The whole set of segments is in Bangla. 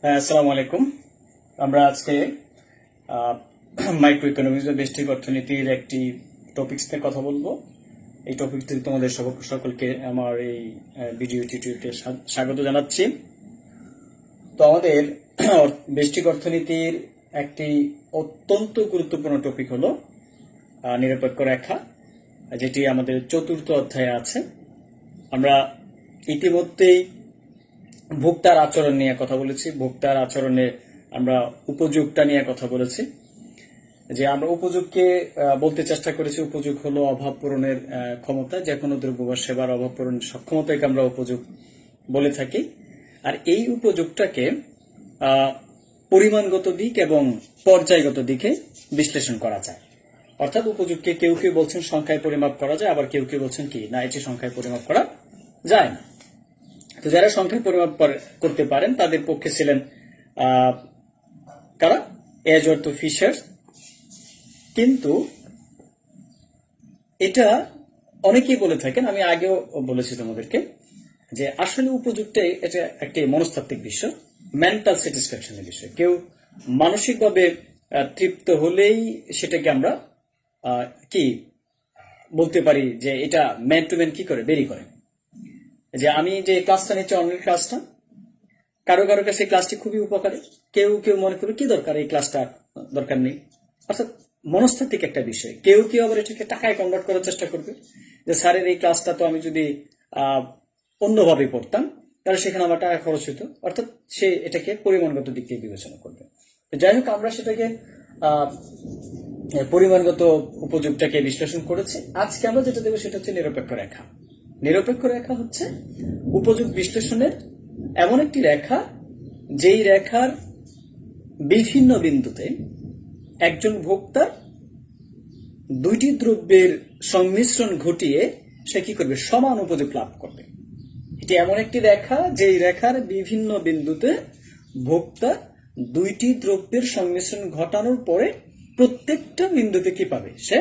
আসসালামু আলাইকুম। আমরা আজকে মাইক্রো ইকোনমিক্স বা ব্যষ্টিক অর্থনীতির একটি টপিকস নিয়ে কথা বলবো। এই টপিকটি তোমাদের সকলকে আমার এই ভিডিও টিউটোরিয়ালকে স্বাগত জানাচ্ছি। তো আমাদের ব্যষ্টিক অর্থনীতির একটি অত্যন্ত গুরুত্বপূর্ণ টপিক হলো নিরপেক্ষ রেখা, যেটি আমাদের চতুর্থ অধ্যায়ে আছে। আমরা ইতিমধ্যেই ভোক্তার আচরণ নিয়ে কথা বলেছি। ভোক্তার আচরণে আমরা উপযোগটা নিয়ে কথা বলেছি, যে আমরা উপযোগকে বলতে চেষ্টা করেছি। উপযোগ হলো অভাব পূরণের ক্ষমতা, যে কোনো দ্রব্য বা সেবার অভাব পূরণের সক্ষমতাকে আমরা উপযোগ বলে থাকি। আর এই উপযোগটাকে পরিমাণগত দিক এবং পর্যায়গত দিকে বিশ্লেষণ করা যায়। অর্থাৎ উপযোগকে কেউ কেউ বলছেন সংখ্যায় পরিমাপ করা যায়, আবার কেউ কেউ বলছেন কি না, এটি সংখ্যায় পরিমাপ করা যায় না। তো যারা সংখ্যায় পরিমাপ করতে পারেন তাদের পক্ষে ছিলেন কারা? Edgeworth Fisher. কিন্তু এটা অনেকেই বলে থাকেন, আমি আগেও বলেছি তোমাদেরকে, যে আসলে উপযুক্ত এটা একটি মনস্তাত্ত্বিক বিষয়, মেন্টাল স্যাটিসফ্যাকশনের বিষয়। কেউ মানসিকভাবে তৃপ্ত হলেই সেটাকে আমরা কি বলতে পারি যে এটা ম্যান টু ম্যান কি করে বেরি করে। যে আমি যে ক্লাসটা নিচ্ছি, অনলাইন ক্লাসটা, কারো কারো কাছে ক্লাসটি খুবই উপকারী, কেউ কেউ মনে করবে কি দরকার, এই ক্লাসটা দরকার নেই। অর্থাৎ মনস্তাত্ত্বিক একটা বিষয়। কেউ কেউ আবার এটাকে টাকায় কনভার্ট করার চেষ্টা করবে, যে স্যারের এই ক্লাসটা তো আমি যদি অন্যভাবে পড়তাম তাহলে সেখানে আমার টাকা খরচ হতো। অর্থাৎ সে এটাকে পরিমাণগত দিক থেকে বিবেচনা করবে। যাই হোক, আমরা সেটাকে পরিমাণগত উপযোগটাকে বিশ্লেষণ করেছি। আজকে আমরা যেটা দেবো সেটা হচ্ছে নিরপেক্ষ রেখা। নিরপেক্ষ রেখা হচ্ছে উপযোগ বিশ্লেষণের এমন একটি রেখা, যেই রেখার বিভিন্ন বিন্দুতে একজন ভোক্তা দুইটি দ্রব্যের সংমিশ্রণ ঘটিয়ে সে কি করবে, সমান উপযোগ লাভ করবে। এটি এমন একটি রেখা, যেই রেখার বিভিন্ন বিন্দুতে ভোক্তা দুইটি দ্রব্যের সংমিশ্রণ ঘটানোর পরে প্রত্যেকটা বিন্দুতে কি পাবে, সে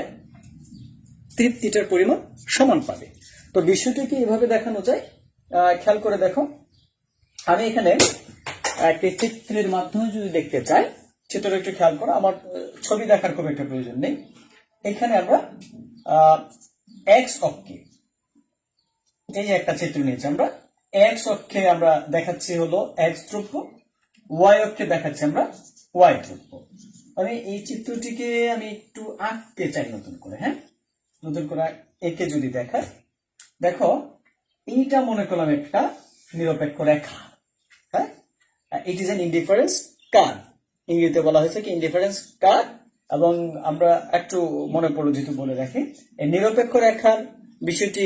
তৃপ্তিটার পরিমাণ সমান পাবে। তো বিষয়টাকে এভাবে দেখানো যায়। খেয়াল করে দেখো, আমি এখানে একটি চিত্রের মাধ্যমে যদি দেখতে চাই, চিত্রটা একটু খেয়াল করো। আমার ছবি দেখার খুব একটা প্রয়োজন নেই। এখানে আমরা এক্স অক্ষে, এই যে একটা চিত্র নিয়েছি আমরা, এক্স অক্ষে আমরা দেখাচ্ছি হলো এক্স দ্রব্য, ওয়াই অক্ষে দেখাচ্ছি আমরা ওয়াই দ্রব্য। আমি এই চিত্রটিকে আমি একটু আঁকতে চাই নতুন করে। হ্যাঁ, নতুন করে একে যদি দেখায়, দেখো এইটা মনে করলাম একটা নিরপেক্ষ রেখা। হ্যাঁ, it is an indifference curve. ইংরেজিতে বলা হয়েছে কি ইনডিফারেন্স কার্ভ। এবং আমরা একটু মনে পড়লো যেহেতু বলে রাখি, এই নিরপেক্ষ রেখার বিষয়টি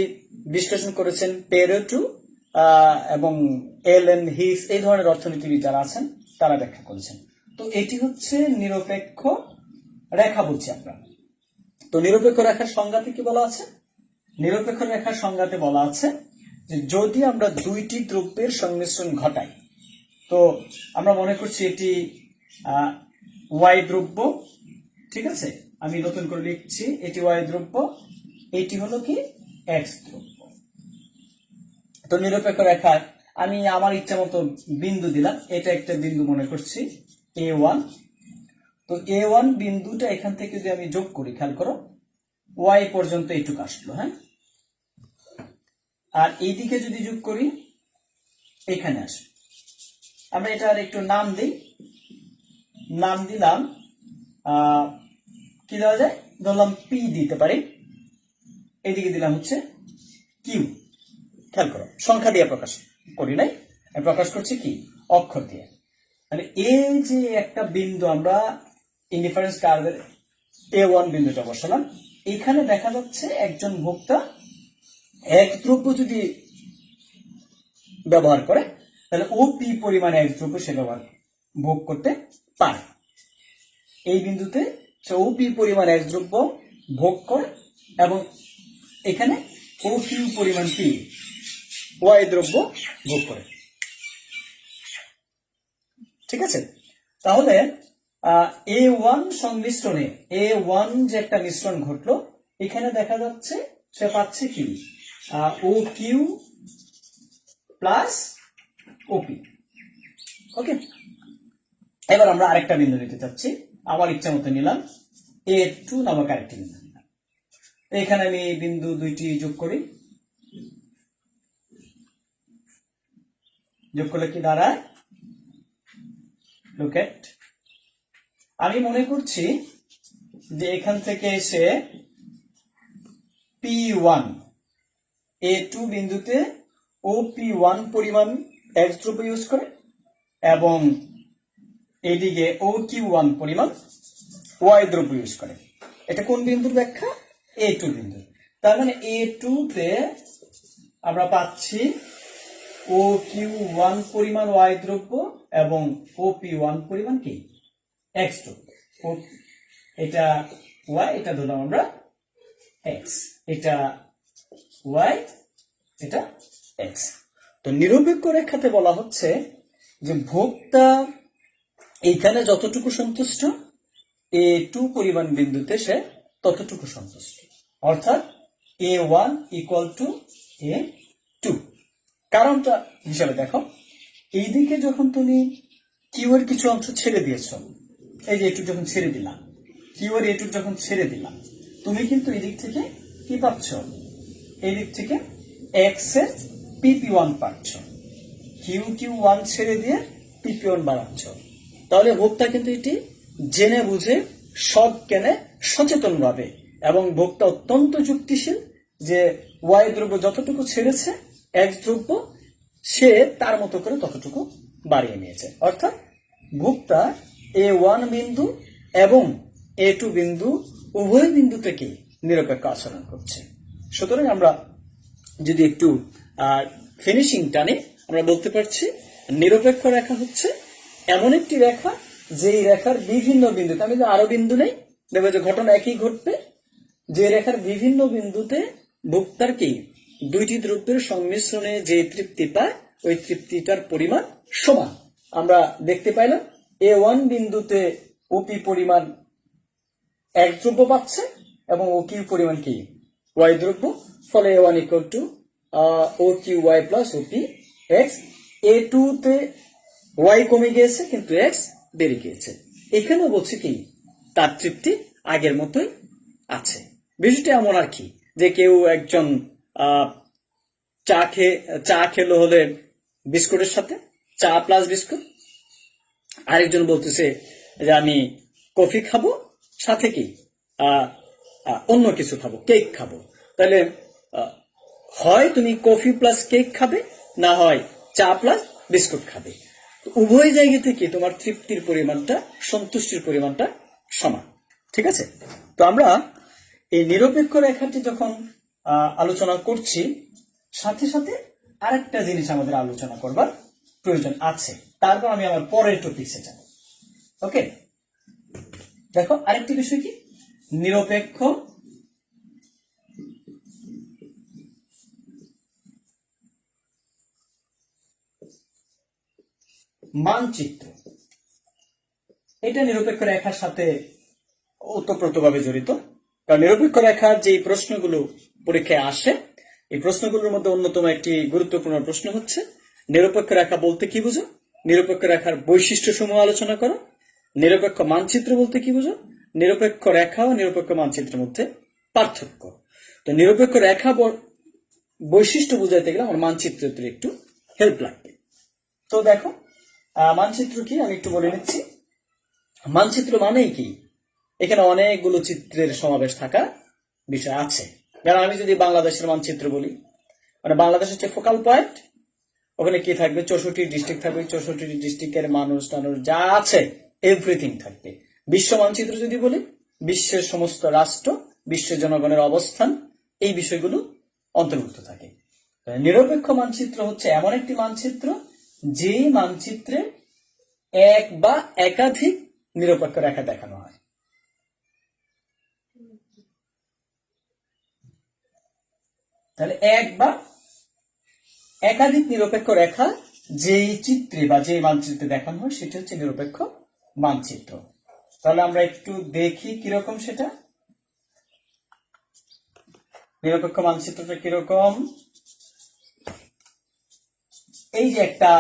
বিশ্লেষণ করেছেন পেরেটো এবং এলেন হিস, এই ধরনের অর্থনীতিবিদ যারা আছেন তারা ব্যাখ্যা করেছেন। তো এটি হচ্ছে নিরপেক্ষ রেখা বলছি আমরা। তো নিরপেক্ষ রেখার সংজ্ঞাতে কি বলা আছে? নিরপেক্ষ রেখার সংজ্ঞাতে বলা আছে যে যদি আমরা দুইটি দ্রব্যের সংমিশ্রণ ঘটাই, তো আমরা মনে করছি এটি ওয়াই দ্রব্য, ঠিক আছে, আমি নতুন করে লিখছি, এটি ওয়াই দ্রব্য, এটি হলো কি এক্স দ্রব্য। তো নিরপেক্ষ রেখার আমি আমার ইচ্ছা মতো বিন্দু দিলাম, এটা একটা বিন্দু মনে করছি A1। তো A1 বিন্দুটা এখান থেকে যদি আমি যোগ করি, খেয়াল করো ওয়াই পর্যন্ত এইটুকু আসলো। হ্যাঁ, আর এইদিকে যদি যোগ করি এখানে আসবে। আমরা এটার একটু নাম দিই, নাম দিলাম কি দেওয়া যায়, ধরলাম পি দিতে পারি, এইদিকে দিলাম হচ্ছে কিউ। খেয়াল করো, সংখ্যা দিয়ে প্রকাশ করি নাই, আমি প্রকাশ করছি কি অক্ষর দিয়ে। মানে এই যে একটা বিন্দু আমরা ইনডিফারেন্স কার্ভের A1 বিন্দুটা বসালাম, এখানে দেখা যাচ্ছে একজন ভোক্তা এক দ্রব্য যদি ব্যবহার করে তাহলে ওপি পরিমাণে এক দ্রব্য সে ব্যবহার ভোগ করতে পারে। এই বিন্দুতে সে ওপি পরিমাণ এক দ্রব্য ভোগ করে এবং এখানে ওকিউ পরিমাণ কি ওয়াই দ্রব্য ভোগ করে। ঠিক আছে, তাহলে A1 সংমিশ্রণে A1 যে একটা মিশ্রণ ঘটলো, এখানে দেখা যাচ্ছে সে পাচ্ছে কি ও কিউ প্লাস ওপি। ওকে, এবার আমরা আরেকটা বিন্দু নিতে চাচ্ছি, আমার ইচ্ছা মতো নিলাম A2 নামক আরেকটি বিন্দু নিলাম। এখানে আমি বিন্দু দুইটি যোগ করি, যোগ করলে কি দাঁড়ায়, লুক এট, আমি মনে করছি যে এখান থেকে এসে P1 A2 বিন্দুতে OP1 পরিমাণ x দ্রব্য ইউজ করে এবং এদিকে OQ1 পরিমাণ y দ্রব্য ইউজ করে। এটা কোন বিন্দুর ব্যাখ্যা? A2 বিন্দু। তার মানে A2 তে আমরা পাচ্ছি OQ1 পরিমাণ y দ্রব্য এবং OP1 পরিমাণ কি, x দ্রব্য। এটা y, এটা ধরলাম আমরা x, এটা y, এটা x। তো নিরপেক্ষ রেখাতে বলা হচ্ছে যে ভোক্তা এইখানে যতটুকু সন্তুষ্ট, A2 পরিমাণ বিন্দুতে সে ততটুকু সন্তুষ্ট, অর্থাৎ A1 ইকুয়াল টু A2। কারণটা হিসাবে দেখো, এইদিকে যখন তুমি কিউ এর কিছু অংশ ছেড়ে দিয়েছ, এই যে A2 যখন ছেড়ে দিলাম, কিউ এর A2 যখন ছেড়ে দিলাম, তুমি কিন্তু এই দিক থেকে কি পাচ্ছ, এই দিক থেকে x এর PP1 পাচ্ছ, QQ1 ছেড়ে দিয়ে PP1 বাড়াচ্ছ। তাহলে ভোক্তা কিন্তু এটি জেনে বুঝে সব কেনে সচেতন ভাবে, এবং ভোক্তা অত্যন্ত যুক্তিশীল যে y দ্রব্য যতটুকু ছেড়েছে x দ্রব্য সে তার মতো করে ততটুকু বাড়িয়ে নিয়েছে, অর্থাৎ ভোক্তা A1 বিন্দু এবং A2 বিন্দু উভয় বিন্দু থেকে নিরপেক্ষ আচরণ করছে। সুতরাং আমরা যদি একটু ফিনিশিং টানে আমরা বলতে পারছি নিরপেক্ষ রেখা হচ্ছে এমন একটি রেখা যেই রেখার বিভিন্ন বিন্দুতে, আমি যে আরো বিন্দু নেই, দেখবে যে ঘটনা একই ঘটবে, যে রেখার বিভিন্ন বিন্দুতে ভোক্তার কি দুইটি দ্রব্যের সংমিশ্রণে যে তৃপ্তি পায় ওই তৃপ্তিটার পরিমাণ সমান। আমরা দেখতে পাইলাম A1 বিন্দুতে ওপি পরিমাণ এক দ্রব্য পাচ্ছে এবং ও কিউ পরিমাণ কি y দ্রব্য, ফলে A1 equal to O Q Y plus OP X. A2 তে y কমে গিয়েছে কিন্তু x বেড়ে গিয়েছে। এখানেও বলছে কি তার তৃপ্তি আগের মতোই আছে। বিষয়টা এমন আর কি যে কেউ একজন চা খেলো হলে বিস্কুটের সাথে, চা প্লাস বিস্কুট, আরেকজন বলতেছে যে আমি কফি খাবো সাথে কি অন্য কিছু খাবো, কেক খাবো। তাহলে হয় তুমি কফি প্লাস কেক খাবে, না হয় চা প্লাস বিস্কুট খাবে। উভয় জায়গা থেকে তোমার তৃপ্তির পরিমাণটা, সন্তুষ্টির পরিমাণটা সমান। ঠিক আছে? তো আমরা এই নিরপেক্ষ রেখাটি যখন আলোচনা করছি, সাথে সাথে আরেকটা জিনিস আমাদের আলোচনা করবার প্রয়োজন আছে, তারপর আমি আমার পরের টপিকসে যাব। ওকে, দেখো আরেকটি বিষয় কি, নিরপেক্ষ মানচিত্র। এটা নিরপেক্ষ রেখার সাথে ওতপ্রোতভাবে জড়িত, কারণ নিরপেক্ষ রেখার যে প্রশ্নগুলো পরীক্ষায় আসে, এই প্রশ্নগুলোর মধ্যে অন্যতম একটি গুরুত্বপূর্ণ প্রশ্ন হচ্ছে নিরপেক্ষ রেখা বলতে কি বুঝো, নিরপেক্ষ রেখার বৈশিষ্ট্য সমূহ আলোচনা করো, নিরপেক্ষ মানচিত্র বলতে কি বুঝো, নিরপেক্ষ রেখা ও নিরপেক্ষ মানচিত্রের মধ্যে পার্থক্য। তো নিরপেক্ষ রেখা বৈশিষ্ট্য বুঝাইতে গেলে আমার মানচিত্রের একটু হেল্প লাগবে। তো দেখো মানচিত্র কি আমি একটু বলে নিচ্ছি। মানচিত্র মানেই কি, এখানে অনেকগুলো চিত্রের সমাবেশ থাকা বিষয় আছে। যেমন আমি যদি বাংলাদেশের মানচিত্র বলি, মানে বাংলাদেশ হচ্ছে ফোকাল পয়েন্ট, ওখানে কি থাকবে, 64 ডিস্ট্রিক্ট থাকবে, 64 ডিস্ট্রিক্টের মানুষ টানুষ যা আছে এভরিথিং থাকবে। বিশ্ব মানচিত্র যদি বলি, বিশ্বের সমস্ত রাষ্ট্র, বিশ্বের জনগণের অবস্থান, এই বিষয়গুলো অন্তর্ভুক্ত থাকে। নিরপেক্ষ মানচিত্র হচ্ছে এমন একটি মানচিত্র যে মানচিত্রে এক বা একাধিক নিরপেক্ষ রেখা দেখানো হয়। তাহলে এক বা একাধিক নিরপেক্ষ রেখা যেই চিত্রে বা যেই মানচিত্রে দেখানো হয় সেটি হচ্ছে নিরপেক্ষ মানচিত্র। তাহলে আমরা একটু দেখি কিরকম সেটা। নিরপেক্ষ মানচিত্রটা কিরকম, এই যে একটা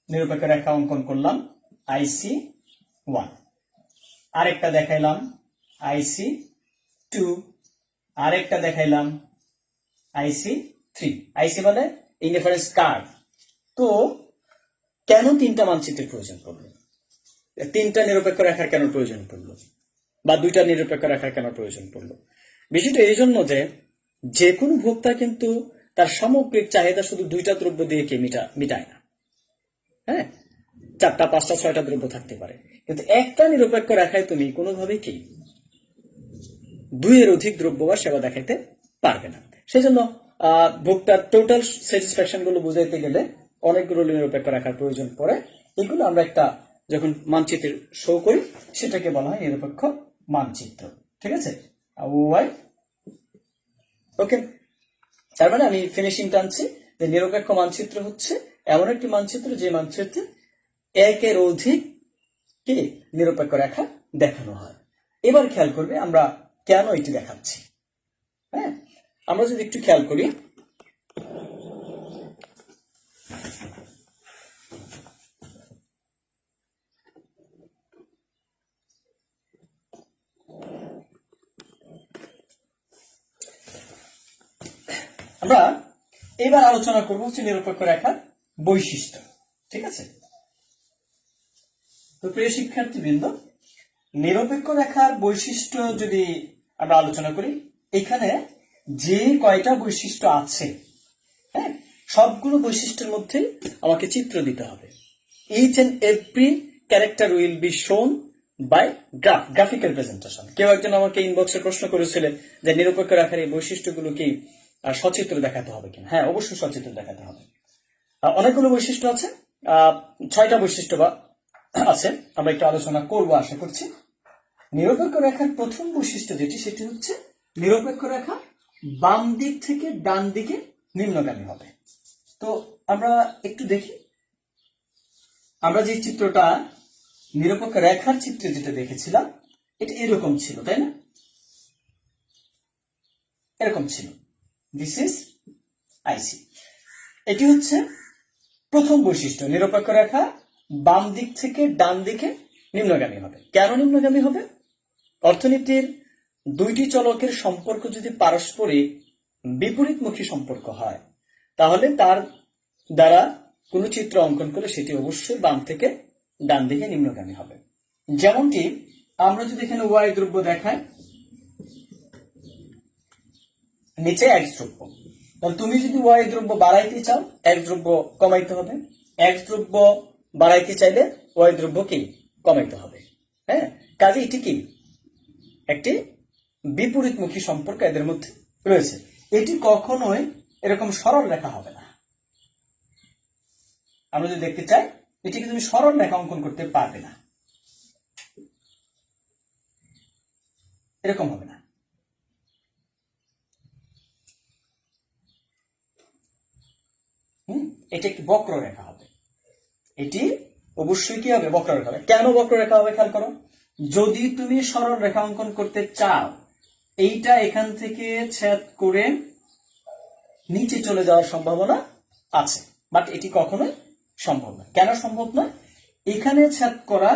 নিরপেক্ষ রেখা অঙ্কন করলাম, আইসি 1, আরেকটা দেখাইলাম আইসি 2, আরেকটা দেখাইলাম আইসি 3। আইসি মানে ইন্ডিফারেন্স কার্ড। তো কেন 3টা মানচিত্রের প্রয়োজন পড়লো, 3টা নিরপেক্ষ রেখার কেন প্রয়োজন পড়লো, বা 2টা নিরপেক্ষ রেখার কেন প্রয়োজন পড়লো? বিষয়টা এই জন্য যে কোনো ভোক্তা কিন্তু তার সামগ্রিক চাহিদা শুধু 2টা দ্রব্য দিয়ে কে মিটায় না। হ্যাঁ, 4টা 5টা 6টা দ্রব্য থাকতে পারে, কিন্তু একটা নিরপেক্ষ রেখায় তুমি কোনোভাবেই কি 2-এর অধিক দ্রব্য বা সেবা দেখাইতে পারবে না। সেজন্য ভোক্তার টোটাল স্যাটিসফ্যাকশন গুলো বুঝাইতে গেলে অনেকগুলো নিরপেক্ষ রেখার প্রয়োজন পড়ে। এগুলো আমরা একটা যখন মানচিত্র শো করি সেটাকে বলা হয় নিরপেক্ষ মানচিত্র। ঠিক আছে, ওয়াই ওকে। তার মানে আমি ফিনিশিং টানছি যে নিরপেক্ষ মানচিত্র হচ্ছে এমন একটি মানচিত্র যে মানচিত্রে 1-এর অধিক কি নিরপেক্ষ রেখা দেখানো হয়। এবার খেয়াল করবে আমরা কেন এটি দেখাচ্ছি। হ্যাঁ, আমরা যদি একটু খেয়াল করি, আমরা এবার আলোচনা করব হচ্ছে নিরপেক্ষ রেখার বৈশিষ্ট্য। ঠিক আছে, তো প্রিয় শিক্ষার্থীবৃন্দ, নিরপেক্ষ রেখার বৈশিষ্ট্য যদি আমরা আলোচনা করি, এখানে যে কয়টা বৈশিষ্ট্য আছে, হ্যাঁ, সবগুলো বৈশিষ্ট্যের মধ্যে আমাকে চিত্র দিতে হবে। Each and every character will be shown by graphical presentation. কেউ একজন আমাকে ইনবক্সে প্রশ্ন করেছিলেন যে নিরপেক্ষ রেখার এই বৈশিষ্ট্যগুলো কি সচিত্র দেখাতে হবে কিনা। হ্যাঁ, অবশ্যই সচিত্র দেখাতে হবে। অনেকগুলো বৈশিষ্ট্য আছে, 6টা বৈশিষ্ট্য বা আছে, আমরা একটু আলোচনা করবো আশা করছি। নিরপেক্ষ রেখার প্রথম বৈশিষ্ট্য যেটি, সেটি হচ্ছে নিরপেক্ষ রেখা বাম দিক থেকে ডান দিকে নিম্নগামী হবে। তো আমরা একটু দেখি, আমরা যে চিত্রটা নিরপেক্ষ রেখার চিত্রে যেটা দেখেছিলাম এটা এরকম ছিল, তাই না? এরকম ছিল, দিস ইজ আইসি। এটি হচ্ছে প্রথম বৈশিষ্ট্য, নিরপেক্ষ রেখা বাম দিক থেকে ডান দিকে নিম্নগামী হবে। কেন নিম্নগামী হবে? অর্থনীতির 2টি চলকের সম্পর্ক যদি পারস্পরিক বিপরীতমুখী সম্পর্ক হয়, তাহলে তার দ্বারা কোন চিত্র অঙ্কন করলে সেটি অবশ্যই বাম থেকে ডান দিকে নিম্নগামী হবে। যেমনটি আমরা যদি এখানে ওয়াই দ্রব্য দেখাই, নিচে এক্স দ্রব্য, তাহলে তুমি যদি ওয়াই দ্রব্য বাড়াইতে চাও এক্স দ্রব্য কমাইতে হবে, এক্স দ্রব্য বাড়াইতে চাইলে ওয়াই দ্রব্য কি কমাইতে হবে। হ্যাঁ, কাজে এটি কি একটি বিপরীতমুখী সম্পর্ক এদের মধ্যে রয়েছে। এটি কখনোই এরকম সরল রেখা হবে না। আমরা যদি দেখতে চাই, এটিকে তুমি সরল রেখা অঙ্কন করতে পারবে না, এরকম হবে না। এটি একটি বক্ররেখা হবে, এটি অবশ্যই কি হবে বক্ররেখা হবে। কেন বক্ররেখা হবে খেয়াল করো, যদি তুমি সরল রেখা অঙ্কন করতে চাও, এইটা এখান থেকে ছেদ করে নিচে চলে যাওয়ার সম্ভাবনা আছে, বাট এটি কখনোই সম্ভব না। কেন সম্ভব না? এখানে ছেদ করা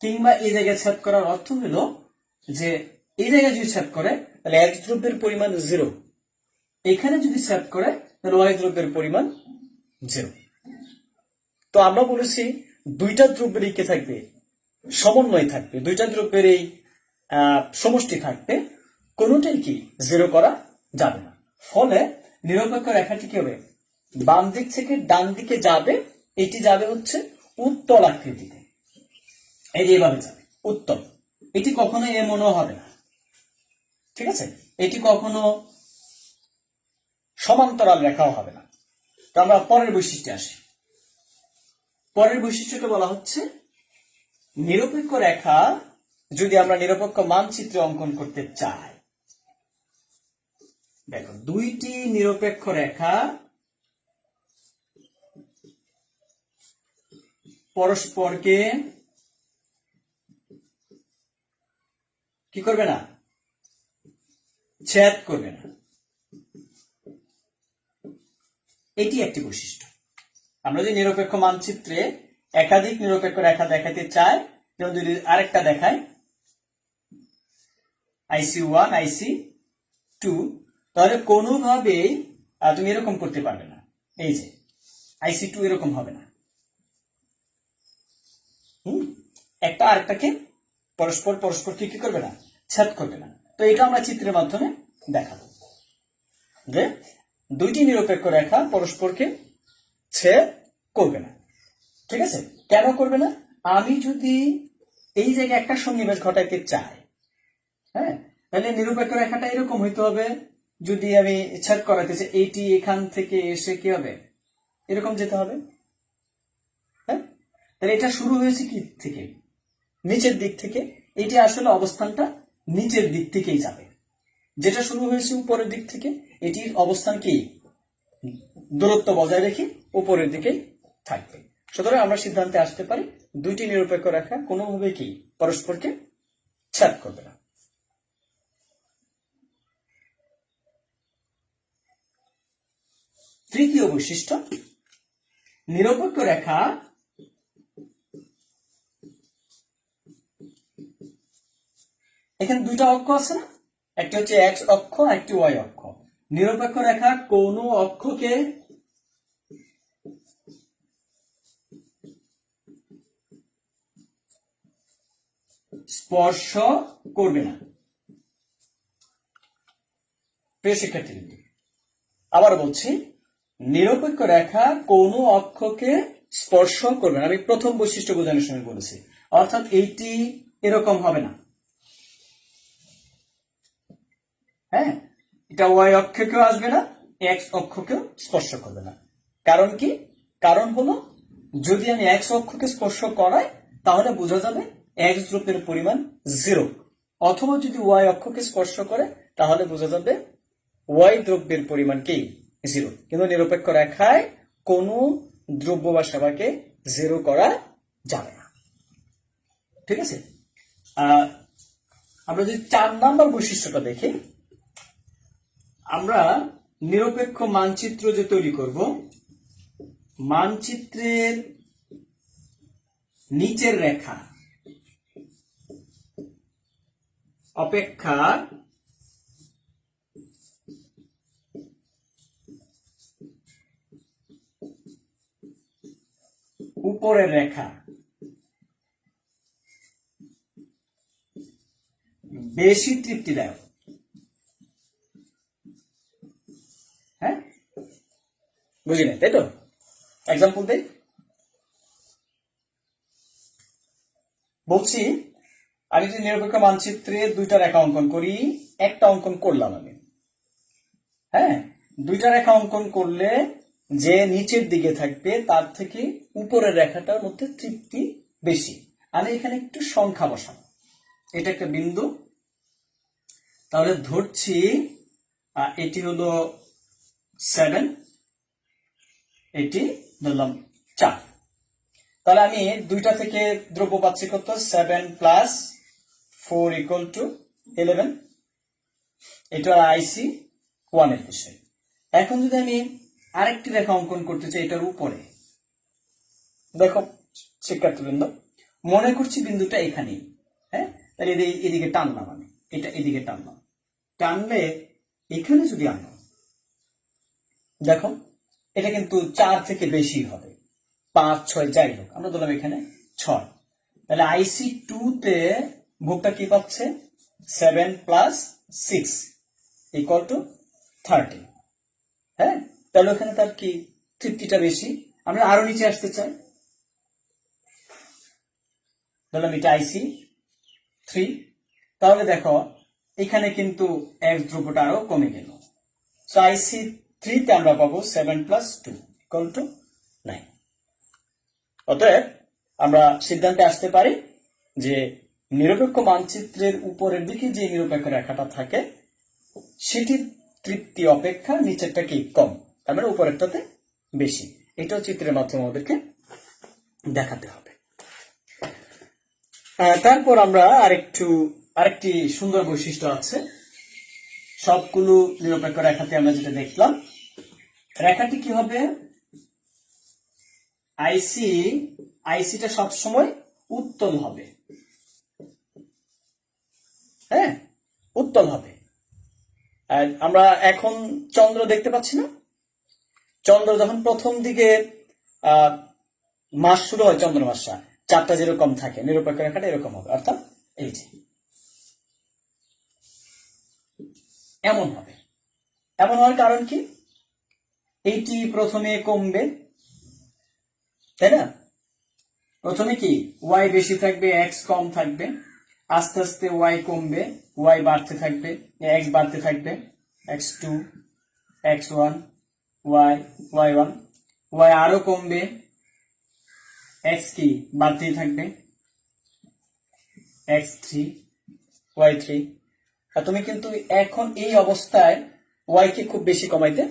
কিংবা এই জায়গায় ছেদ করার অর্থ হলো যে এই জায়গায় যদি ছেদ করে তাহলে এক্স দ্রব্যের পরিমাণ 0, এখানে যদি ছেদ করে তাহলে ওয়াই দ্রব্যের পরিমাণ 0। তো আমরা বলেছি 2টা দ্রব্যের কি থাকবে, সমন্বয় থাকবে, 2টা দ্রব্যের এই সমষ্টি থাকবে, কোনোটাই কি 0 করা যাবে না। ফলে নিরপেক্ষ রেখাটি কি হবে, বাম দিক থেকে ডান দিকে যাবে, এটি যাবে হচ্ছে উত্তল আকৃতিতে, এই যে এভাবে যাবে উত্তল। এটি কখনো এমনও হবে না, ঠিক আছে, এটি কখনো সমান্তরাল রেখাও হবে না। তো আমরা পরের বৈশিষ্ট্যে আসি। পরের বৈশিষ্ট্যকে বলা হচ্ছে নিরপেক্ষ রেখা যদি আমরা নিরপেক্ষ মানচিত্র অঙ্কন করতে চাই, দেখো 2টি নিরপেক্ষ রেখা পরস্পরকে কি করবে না, ছেদ করবে না, এটি একটি বৈশিষ্ট্য। আমরা যদি নিরপেক্ষ মানচিত্রে একাধিক নিরপেক্ষ রেখা দেখাতে চাই, যেমন যদি আরেকটা দেখায় IC1 IC2, তাহলে কোনোভাবেই তুমি এরকম করতে পারবে না। এই যে IC2 এরকম হবে না, একটা আরেকটাকে পরস্পরকে কি করবে না, ছেদ করবে না। তো এটা আমরা চিত্রের মাধ্যমে দেখাবো যে দুইটি নিরপেক্ষ রেখা পরস্পরকে ছেদ করবে না। ঠিক আছে, কেন করবে না? আমি যদি এই জায়গায় একটা সন্নিবেশ ঘটাইতে চাই, হ্যাঁ, তাহলে নিরপেক্ষ রেখাটা এরকম হইতে হবে। যদি আমি ছেদ করাতে চাই, এইটি এখান থেকে এসে কি হবে, এরকম যেতে হবে। হ্যাঁ, তাহলে এটা শুরু হয়েছে কি থেকে, নিচের দিক থেকে। এটি আসলে অবস্থানটা নিচের দিক থেকেই যাবে। যেটা শুরু হয়েছে উপরের দিক থেকে, এটির অবস্থান কি দূরত্ব বজায় রেখে উপরের দিকেই থাকবে। সুতরাং আমরা সিদ্ধান্তে আসতে পারি দুইটি নিরপেক্ষ রেখা কোনোভাবে কি পরস্পরকে ছেদ করবে না। তৃতীয় বৈশিষ্ট্য, নিরপেক্ষ রেখা এখানে দুইটা অক্ষ আছে না, একটা হচ্ছে এক্স অক্ষ, একটি ওয়াই অক্ষ। নিরপেক্ষ রেখা কোন অক্ষকে স্পর্শ করবে না। প্রিয় শিক্ষার্থীবৃন্দ, আবার বলছি, নিরপেক্ষ রেখা কোন অক্ষকে স্পর্শ করবে না। আমি প্রথম বৈশিষ্ট্য বোঝানোর সময় বলেছি, অর্থাৎ এইটি এরকম হবে না। হ্যাঁ, এটা ওয়াই অক্ষকেও আসবে না, এক্স অক্ষকেও স্পর্শ করবে না। কারণ কি? কারণ হলো, যদি আমি এক্স অক্ষকে স্পর্শ করাই তাহলে বোঝা যাবে এক্স দ্রব্যের পরিমাণ 0, অথবা যদি ওয়াই অক্ষকে স্পর্শ করে তাহলে বোঝা যাবে ওয়াই দ্রব্যের পরিমাণ কি 0। কিন্তু নিরপেক্ষ রেখায় কোনো দ্রব্য বা সেবাকে 0 করা যাবে না। ঠিক আছে, আমরা যদি 4 নাম্বার বৈশিষ্ট্যটা দেখি, আমরা নিরপেক্ষ মানচিত্র যে তৈরি করব, মানচিত্রের নিচের রেখা অপেক্ষা উপরের রেখা বেশি তৃপ্তিদায়ক। হ্যাঁ, বুঝি না, তাই তো? এক্সাম্পল দেই, বলছি আমি যদি নিরপেক্ষ মানচিত্রে দুইটা রেখা অঙ্কন করি, একটা অঙ্কন করলাম আমি, হ্যাঁ, দুইটা রেখা অঙ্কন করলে যে নিচের দিকে থাকবে তার থেকে উপরের রেখাটার মধ্যে তৃপ্তি বেশি। আমি এখানে একটু সংখ্যা বসাবো, এটা একটা বিন্দু, তাহলে ধরছি এটি হলো 7, এটি ধরলাম 4। তাহলে আমি দুইটা থেকে দ্রব্য পাচ্ছি কত, 7 + 4 = 11। এটা IC1 এর বিষয়। এখন যদি আমি আরেকটি রেখা অঙ্কন করতে চাই এটার উপরে, দেখো শিক্ষার্থীবৃন্দ, মনে করছি বিন্দুটা এখানেই। হ্যাঁ, তাহলে এদিকে টানলাম, আমি এটা এদিকে টানলাম, টানলে এখানে যদি আনো, দেখো এটা কিন্তু 4 থেকে বেশি হবে, 5, 6 যাই হোক, আমরা ধরলাম এখানে 6। তাহলে IC2 তে ভোগটা কি পাচ্ছে, 7 + 6 = 13। হ্যাঁ, তাহলে ওখানে তার কি তৃপ্তিটা বেশি। আমরা আরো নিচে আসতে চাই, ধরলাম এটা IC3, তাহলে দেখো এখানে কিন্তু এক্স দ্রব্যটা আরো কমে গেল। সো IC3 তে আমরা পাবো 7 + 2 = 9। অতএব আমরা সিদ্ধান্তে আসতে পারি যে নিরপেক্ষ মানচিত্রের উপরের দিকে যে নিরপেক্ষ রেখাটা থাকে সেটির তৃপ্তি অপেক্ষা নিচেরটা কি কম, তার মানে উপরেরটাতে বেশি। এটাও চিত্রের মাধ্যমে আমাদেরকে দেখাতে হবে। তারপর আমরা আরেকটি সুন্দর বৈশিষ্ট্য আছে, সবগুলো নিরপেক্ষ রেখাতে আমরা যেটা দেখলাম, রেখাটি কি হবে, আইসিটা সবসময় উত্তল হবে। হ্যাঁ, উত্তল হবে। আর আমরা এখন চন্দ্র দেখতে পাচ্ছি না, চন্দ্র যখন প্রথম দিকে মাস শুরু হয়, চন্দ্র মাসটা চারটা যেরকম থাকে, নিরপেক্ষ রেখাটা এরকম হবে, অর্থাৎ এই যে এমন হবে। এমন হওয়ার কারণ কি, এইটি প্রথমে কমবে, তাই না? প্রথমে কি ওয়াই বেশি থাকবে, এক্স কম থাকবে, আস্তে আস্তে ওয়াই কমবে, ওয়াই বাড়তে থাকবে, এক্স বাড়তে থাকবে, X two, X one, Y, Y one, Y আরো কমবে, এক্স কি বাড়তেই থাকবে, এক্স থ্রি, ওয়াই থ্রি। আর তুমি কিন্তু এখন এই অবস্থায় ওয়াই কে খুব বেশি কমাইতে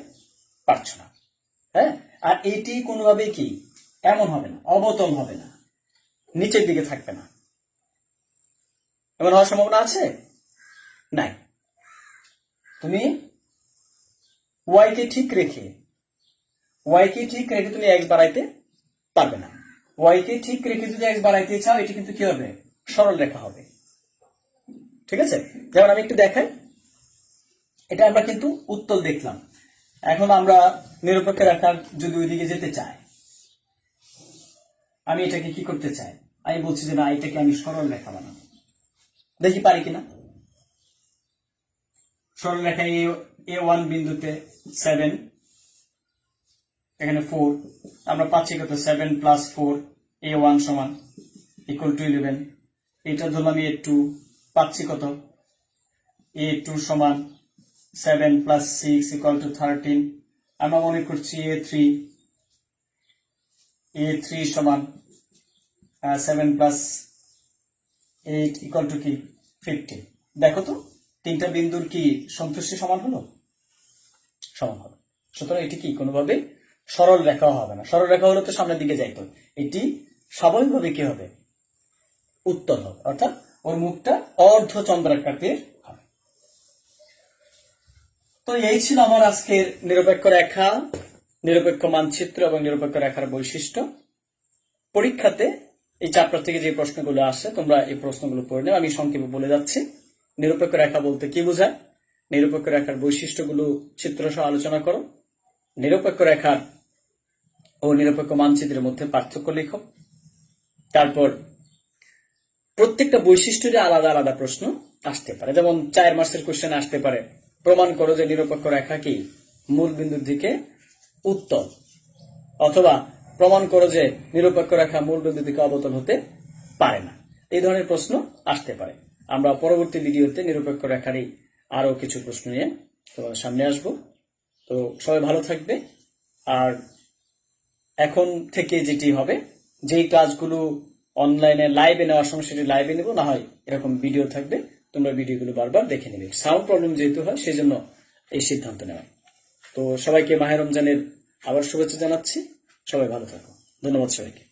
পারছো না। হ্যাঁ, আর এটি কোনোভাবেই কি এমন হবে না, অবতল হবে না, নিচের দিকে থাকবে না। এমন হওয়ার সম্ভাবনা আছে? নাই। তুমি ওয়াই কে ঠিক রেখে তুমি এক্স বাড়াইতে পারবে না। ওয়াই কে ঠিক রেখে যদি এক্স বাড়াইতে চাও, এটি কিন্তু কি হবে, সরল রেখা হবে। ঠিক আছে, যেমন আমি একটু দেখাই, এটা আমরা কিন্তু উত্তল দেখলাম। এখন আমরা নিরপেক্ষ রেখার যদি ওইদিকে যেতে চাই, আমি এটাকে কি করতে চাই, আমি বলছি যে না, এটাকে আমি সরল রেখা বানাবো, দেখি পারি কিনা। সরল রেখা এ ওয়ান বিন্দুতে 7, এখানে 4, আমরা পাচ্ছি কত, 7 প্লাস 4, a1 সমান ইকুয়াল টু 11। এটা ধরলাম a2, পাচ্ছি কত, a2 সমান 7 প্লাস 6 ইকুয়াল টু 13। আমরা মনে করছি a3 সমান 7 প্লাস 8 ইকুয়াল টু কি 15। দেখো তো তিনটা বিন্দুর কি সন্তুষ্টি সমান হলো? সমান হবে। সুতরাং এটি কি কোনোভাবে সরল রেখা হবে না। সরল রেখা হলে তো সামনের দিকে যাইতো, এটি স্বাভাবিকভাবে কি হবে, উত্তল হবে, অর্থাৎ ওর মুখটা অর্ধ চন্দ্রাকৃতির হবে। তো এই ছিল আমার আজকের নিরপেক্ষ রেখা, নিরপেক্ষ মানচিত্র এবং নিরপেক্ষ রেখার বৈশিষ্ট্য। পরীক্ষাতে এই চ্যাপ্টার থেকে যে প্রশ্নগুলো আসে, তোমরা এই প্রশ্নগুলো পড়ে নাও। আমি সংক্ষেপে বলে যাচ্ছি, নিরপেক্ষ রেখা বলতে কি বোঝায়, নিরপেক্ষ রেখার বৈশিষ্ট্যগুলো চিত্র সহ আলোচনা করো, নিরপেক্ষ রেখার ও নিরপেক্ষ মানচিত্রের মধ্যে পার্থক্য লেখো। তারপর প্রত্যেকটা বৈশিষ্ট্যের আলাদা আলাদা প্রশ্ন আসতে পারে, যেমন 4 মার্কসের কোশ্চেন আসতে পারে, প্রমাণ করো যে নিরপেক্ষ রেখা কি মূল বিন্দুর দিকে উত্তল, অথবা প্রমাণ করো যে নিরপেক্ষ রেখা মূল বিন্দুর দিকে অবতল হতে পারে না। এই ধরনের প্রশ্ন আসতে পারে। আমরা পরবর্তী ভিডিওতে নিরপেক্ষ রেখারই আরো কিছু প্রশ্ন নিয়ে তোমাদের সামনে আসব। তো সবাই ভালো থাকবে। আর এখন থেকে যেটি হবে, যেই ক্লাসগুলো অনলাইনে লাইভে নেওয়ার সময় সেটি লাইভে নেব, না হয় এরকম ভিডিও থাকবে, তোমরা ভিডিওগুলো বারবার দেখে নেবে। সাউন্ড প্রবলেম যেহেতু হয়, সেই জন্য এই সিদ্ধান্ত নেওয়া। তো সবাইকে মাহে রমজানের আবার শুভেচ্ছা জানাচ্ছি। সবাই ভালো থাকো। ধন্যবাদ সবাইকে।